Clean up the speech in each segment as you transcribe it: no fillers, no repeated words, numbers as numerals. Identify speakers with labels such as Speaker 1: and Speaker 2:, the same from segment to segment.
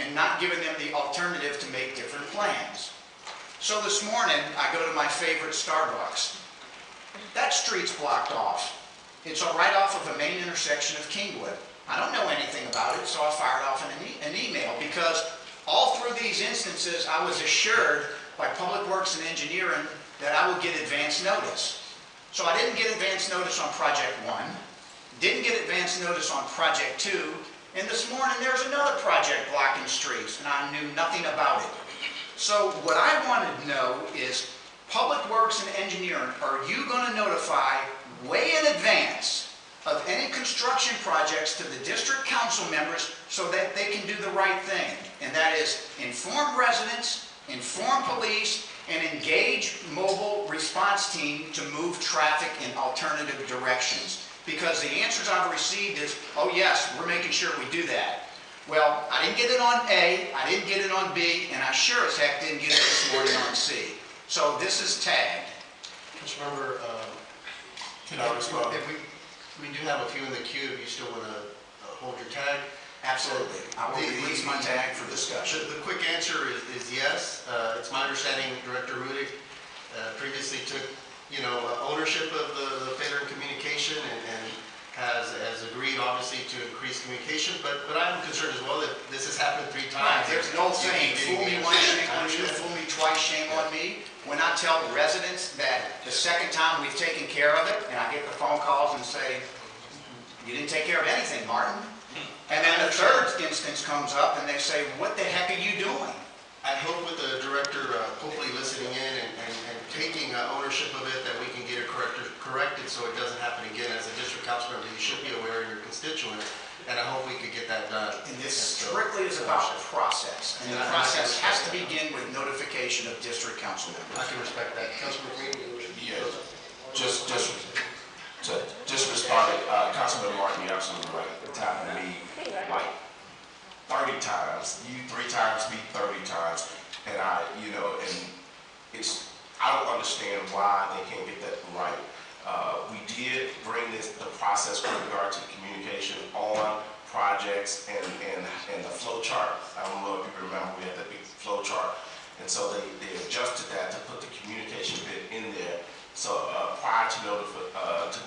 Speaker 1: and not giving them the alternative to make different plans. So this morning, I go to my favorite Starbucks. That street's blocked off. It's right off of the main intersection of Kingwood. I don't know anything about it, so I fired off an email, because all through these instances, I was assured by Public Works and Engineering that I would get advance notice. So I didn't get advance notice on Project 1, didn't get advance notice on Project 2, and this morning there's another project blocking streets, and I knew nothing about it. So what I wanted to know is, Public Works and Engineering, are you going to notify way in advance of any construction projects to the district council members so that they can do the right thing? And that is inform residents, inform police, and engage mobile response team to move traffic in alternative directions. Because the answers I've received is, oh yes, we're making sure we do that. Well, I didn't get it on A, I didn't get it on B, and I sure as heck didn't get it this morning on C. So this is tagged.
Speaker 2: Councilmember,
Speaker 3: can I respond?
Speaker 2: If we do have a few in the queue, if you still want to hold your tag.
Speaker 1: Absolutely. I will release my tag for discussion.
Speaker 2: The quick answer is yes. It's my understanding Director Rudick previously took, ownership of the failure in communication and has agreed, obviously, to increase communication. But I'm concerned as well that this has happened 3 times.
Speaker 1: Right. There's an old saying, fool me once, shame on you, fool me twice, shame on me. When I tell residents that the second time we've taken care of it, and I get the phone calls and say, you didn't take care of anything, Martin. And then the third instance comes up and they say, what the heck are you doing?
Speaker 2: I hope with the director hopefully listening in and taking ownership of it, that we can get it corrected so it doesn't happen again. As a district council member, you should be aware of your constituents, and I hope we could get that done.
Speaker 1: And this strictly is about process, and the process has to begin with notification of district council members.
Speaker 2: I can respect that. Councilman Green?
Speaker 3: Yeah, just responding, Councilman Martin, you're absolutely right. The time to me, like 30 times, you 3 times, me 30 times, and I don't understand why they can't get that right. We did bring the process with regard to communication on projects and the flow chart. I don't know if you remember, we had that big flow chart, and so they adjusted that to put the communication bit in there. So prior to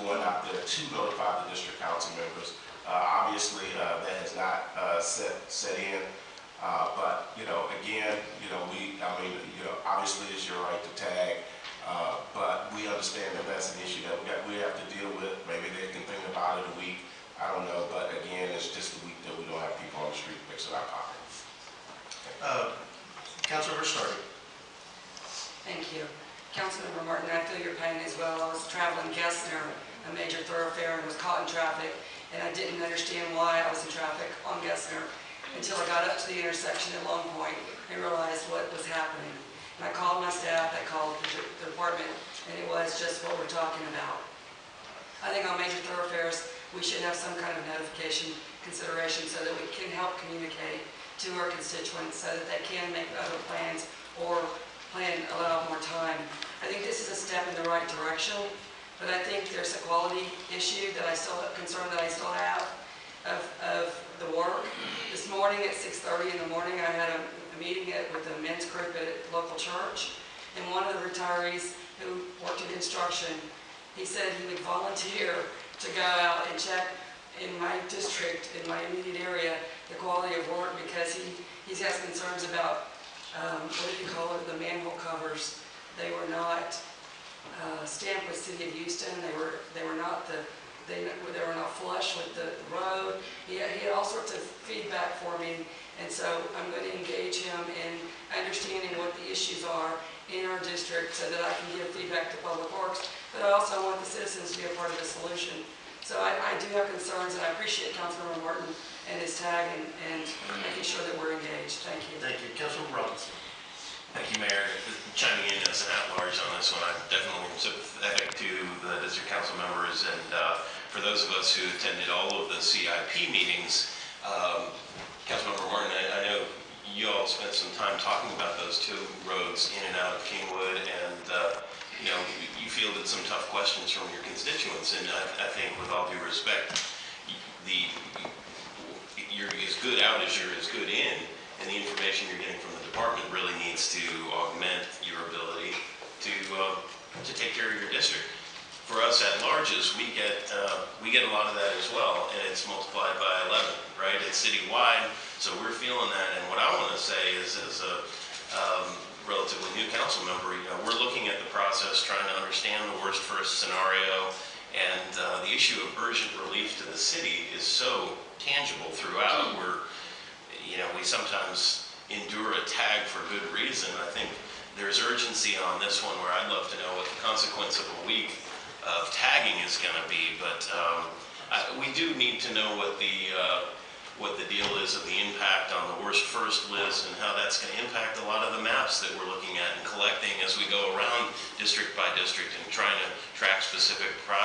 Speaker 3: going out there to notify the district council members, obviously that has not set in. But again, obviously it's your right to tag. But we understand that that's an issue that we have to deal with. Maybe they can think about it a week. I don't know. But again, it's just a week that we don't have people on the street fixing our pockets.
Speaker 2: Councilmember Stark.
Speaker 4: Thank you. Councilmember Martin, I feel your pain as well. I was traveling Gessner, a major thoroughfare, and was caught in traffic, and I didn't understand why I was in traffic on Gessner until I got up to the intersection at Long Point and realized what was happening. And I called my staff, I called the department, and it was just what we're talking about. I think on major thoroughfares, we should have some kind of notification consideration so that we can help communicate to our constituents so that they can make other plans or plan a lot more time. I think this is a step in the right direction, but I think there's a quality issue that I still have, concern that I still have of the work. This morning at 6:30 in the morning, I had a meeting with the men's group at a local church, and one of the retirees who worked in construction, he said he would volunteer to go out and check in my district, in my immediate area, the quality of work, because he has concerns about what do you call it, the manhole covers. They were not stamped with City of Houston. They were not flush with the road. He had all sorts of feedback for me, and so I'm going to engage him in understanding what the issues are in our district so that I can give feedback to Public Works, but I also want the citizens to be a part of the solution. So I do have concerns, and I appreciate Councilmember Martin and his tag and making sure that we're engaged. Thank you.
Speaker 2: Thank you. Councilmember Robinson.
Speaker 5: Thank you, Mayor. Chiming in as an at-large on this one, I'm definitely sympathetic to the district council members, and for those of us who attended all of the CIP meetings, Councilmember Martin, I know you all spent some time talking about those 2 roads in and out of Kingwood, and you fielded some tough questions from your constituents, and I think, with all due respect, you're as good out as you're as good in and the information you're getting from the department really needs to augment your ability to take care of your district. For us at larges, we get a lot of that as well, and it's multiplied by 11, right? It's citywide, so we're feeling that. And what I want to say is, as a relatively new council member, we're looking at the process, trying to understand the worst first scenario, and the issue of urgent relief to the city is so tangible throughout. We sometimes endure a tag for good reason. I think there's urgency on this one where I'd love to know what the consequence of a week of tagging is going to be, but we do need to know what the deal is of the impact on the worst first list and how that's going to impact a lot of the maps that we're looking at and collecting as we go around district by district and trying to track specific projects.